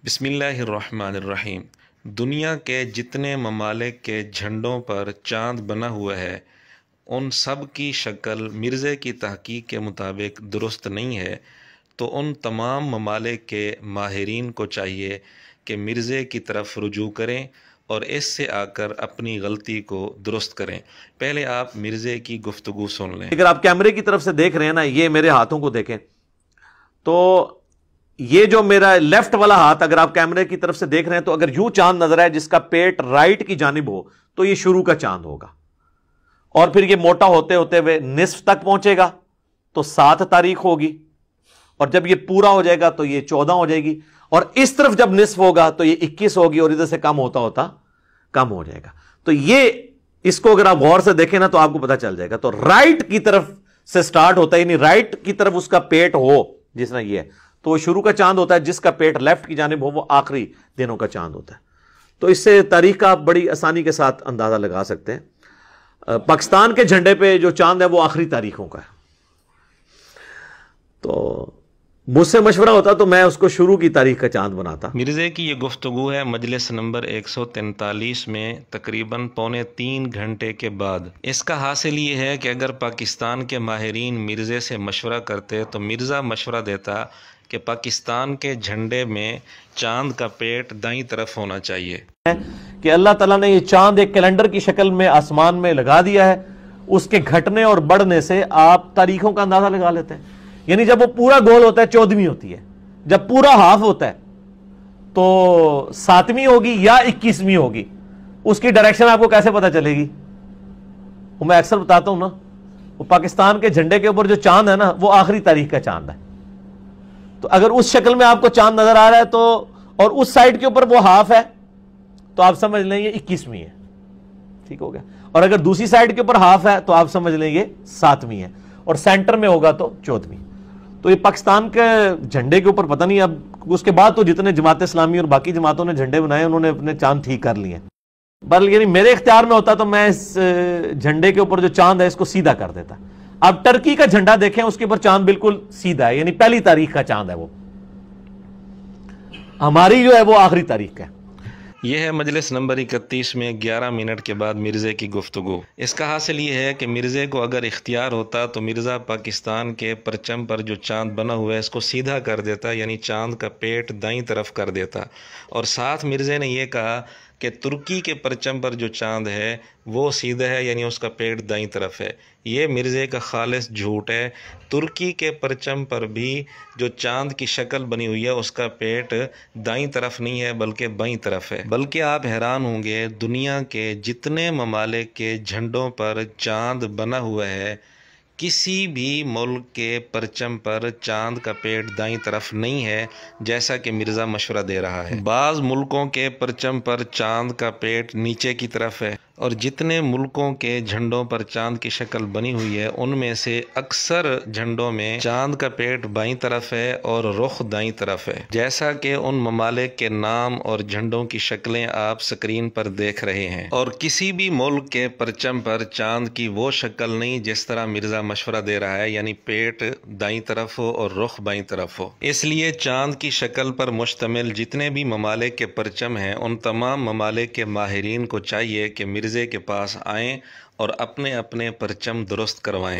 بسم اللہ الرحمن الرحیم۔ دنیا کے جتنے ممالک کے جھنڈوں پر چاند بنا ہوا ہے ان سب کی شکل مرزے کی تحقیق کے مطابق درست نہیں ہے، تو ان تمام ممالک کے ماہرین کو چاہیے کہ مرزے کی طرف رجوع کریں اور اس سے آ کر اپنی غلطی کو درست کریں۔ پہلے آپ مرزے کی گفتگو سن لیں۔ اگر آپ کیمرے کی طرف سے دیکھ رہے ہیں نا، یہ میرے ہاتھوں کو دیکھیں تو یہ جو میرا لیفٹ والا ہاتھ اگر آپ کیمرے کی طرف سے دیکھ رہے ہیں تو اگر یوں چاند نظر آئے جس کا پیٹ رائٹ کی جانب ہو تو یہ شروع کا چاند ہوگا، اور پھر یہ موٹا ہوتے ہوتے ہوئے نصف تک پہنچے گا تو 7 تاریخ ہوگی، اور جب یہ پورا ہو جائے گا تو یہ 14 ہو جائے گی، اور اس طرف جب نصف ہوگا تو یہ 21 ہوگی، اور ادھر سے کم ہوتا ہوتا کم ہو جائے گا۔ تو یہ اس کو اگر آپ غور سے دیکھیں نا تو آپ کو پتا چل جائے گا۔ تو رائٹ کی طرف سے سٹارٹ ہوتا ہے، یعنی رائٹ کی طرف اس کا پیٹ ہو، جس طرح یہ ہے تو وہ شروع کا چاند ہوتا ہے، جس کا پیٹ لیفٹ کی جانب ہو وہ آخری دنوں کا چاند ہوتا ہے۔ تو اس سے تاریخ کا آپ بڑی آسانی کے ساتھ اندازہ لگا سکتے ہیں۔ پاکستان کے جھنڈے پہ جو چاند ہے وہ آخری تاریخوں کا ہے، تو مجھ سے مشورہ ہوتا تو میں اس کو شروع کی تاریخ کا چاند بناتا۔ مرزے کی یہ گفتگو ہے مجلس نمبر 143 میں تقریباً 2.25 گھنٹے کے بعد۔ اس کا حاصل یہ ہے کہ اگر پاکستان کے ماہرین مرزے سے مشورہ کرتے تو مرزا مشورہ دیتا کہ پاکستان کے جھنڈے میں چاند کا پیٹ دائیں طرف ہونا چاہیے، کہ اللہ تعالیٰ نے یہ چاند ایک کیلنڈر کی شکل میں آسمان میں لگا دیا ہے، اس کے گھٹنے اور بڑھنے سے آپ تاریخوں کا اندازہ لگا لیتے ہیں۔ یعنی جب وہ پورا گول ہوتا ہے 14ویں ہوتی ہے، جب پورا ہاف ہوتا ہے تو 7ویں ہوگی یا 21ویں ہوگی۔ اس کی ڈائریکشن آپ کو کیسے پتا چلے گی؟ وہ میں اکثر بتاتا ہوں نا، وہ پاکستان کے جھنڈے کے اوپر جو چاند ہے نا وہ آخری تاریخ کا چاند ہے۔ تو اگر اس شکل میں آپ کو چاند نظر آ رہا ہے تو، اور اس سائڈ کے اوپر وہ ہاف ہے تو آپ سمجھ لیں یہ 21ویں ہے، ٹھیک ہو گیا۔ اور اگر دوسری سائڈ کے اوپر ہاف ہے تو آپ سمجھ لیں یہ 7ویں ہے، اور سینٹر میں ہوگا تو 14ویں۔ تو یہ پاکستان کے جھنڈے کے اوپر پتہ نہیں، اب اس کے بعد تو جتنے جماعت اسلامی اور باقی جماعتوں نے جھنڈے بنائے انہوں نے اپنے چاند ٹھیک کر لیے ہیں، یعنی میرے اختیار میں ہوتا تو میں اس جھنڈے کے اوپر جو چاند ہے اس کو سیدھا کر دیتا۔ اب ٹرکی کا جھنڈا دیکھیں، اس کے اوپر چاند بالکل سیدھا ہے، یعنی پہلی تاریخ کا چاند ہے، وہ ہماری جو ہے وہ آخری تاریخ کا ہے۔ یہ ہے مجلس نمبر 31 میں 11 منٹ کے بعد مرزے کی گفتگو۔ اس کا حاصل یہ ہے کہ مرزے کو اگر اختیار ہوتا تو مرزا پاکستان کے پرچم پر جو چاند بنا ہوا ہے اس کو سیدھا کر دیتا، یعنی چاند کا پیٹ دائیں طرف کر دیتا، اور ساتھ مرزے نے یہ کہا کہ ترکی کے پرچم پر جو چاند ہے وہ سیدھا ہے، یعنی اس کا پیٹ دائیں طرف ہے۔ یہ مرزے کا خالص جھوٹ ہے۔ ترکی کے پرچم پر بھی جو چاند کی شکل بنی ہوئی ہے اس کا پیٹ دائیں طرف نہیں ہے بلکہ بائیں طرف ہے۔ بلکہ آپ حیران ہوں گے، دنیا کے جتنے ممالک کے جھنڈوں پر چاند بنا ہوا ہے کسی بھی ملک کے پرچم پر چاند کا پیٹ دائیں طرف نہیں ہے، جیسا کہ مرزا مشورہ دے رہا ہے۔ بعض ملکوں کے پرچم پر چاند کا پیٹ نیچے کی طرف ہے، اور جتنے ملکوں کے جھنڈوں پر چاند کی شکل بنی ہوئی ہے ان میں سے اکثر جھنڈوں میں چاند کا پیٹ بائیں طرف ہے اور رخ دائیں طرف ہے، جیسا کہ ان ممالک کے نام اور جھنڈوں کی شکلیں آپ سکرین پر دیکھ رہے ہیں۔ اور کسی بھی ملک کے پرچم پر چاند کی وہ شکل نہیں جس طرح مرزا مشورہ دے رہا ہے، یعنی پیٹ دائیں طرف ہو اور رخ بائیں طرف ہو۔ اس لیے چاند کی شکل پر مشتمل جتنے بھی ممالک کے پرچم ہیں ان تمام ممالک کے ماہرین کو چاہیے کہ مرزے کے پاس آئیں اور اپنے اپنے پرچم درست کروائیں۔